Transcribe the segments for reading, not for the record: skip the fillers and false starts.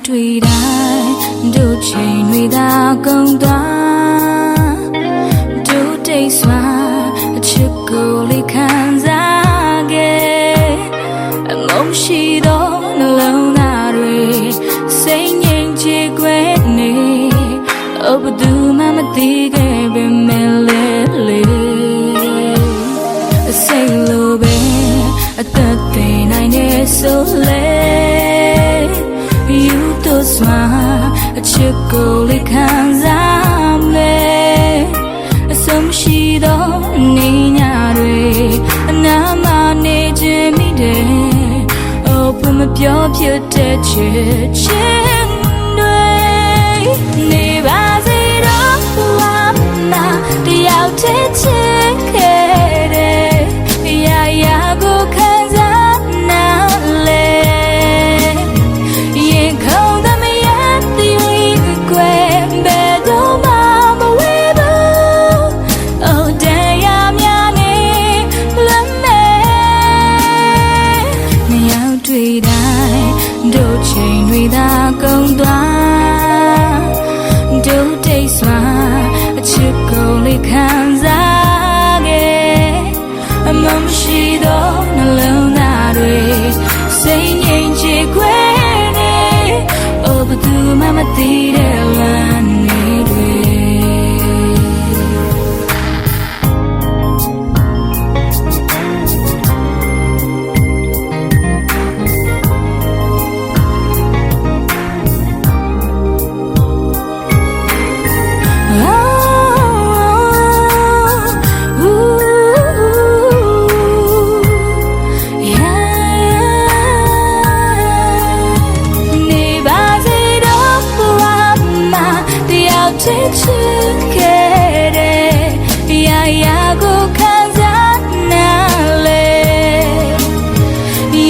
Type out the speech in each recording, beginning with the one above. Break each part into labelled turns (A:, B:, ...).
A: တွေ့တိုင်းတို့ချိန်တွေသာကုန်သွားတို့တိတ်စွာအချစ်ကိုလေးခံစားခဲ့အမုန်းရှိသောနှလုံးသားတွေစိတ်ငြိမ်ချကွယ်နေဘယ်သူမှမသိခဲ့ပေမဲ့လေစိတ်လိုပဲအသက်သေနိုင်နေဆိုလေYou to smile a chico li kanzamle some she don't need nama ne jimmy de open my pure chin ne bazi do na the out chick ya go kanzana leတို့ချိန်တွေသာကုန်သွားတို့တိတ်စွာအချစ်ကိုလေးခံစားခဲ့အမမရှိသောနှလုံးသားတွေစိတ်ငြိမ်ချကွယ်နေဘယ်သူမှမသိတဲ့လမ်းတွေချစ်ခဲ့တဲ့ရာကိုခံစားနာလေ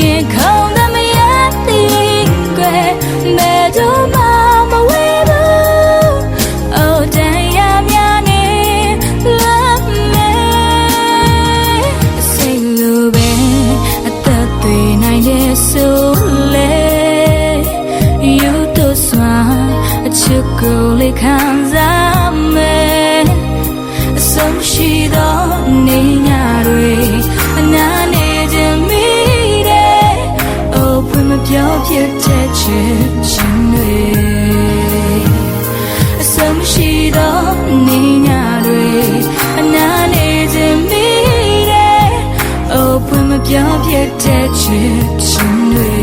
A: ရင်ခုန်သမရတဲ့ကွယ်ဘယ်တော့မှမဝေးဘူးအိုတန်ရများနေလမ်းမယ်စိတ်လိုပဲအသက်သွေးနိုင်တဲ့ဆိုလေ You to smile a chico li kanzame some she don't need na ne jimmy de open my pure chin some she don't need na ne jimmy de open my pure chin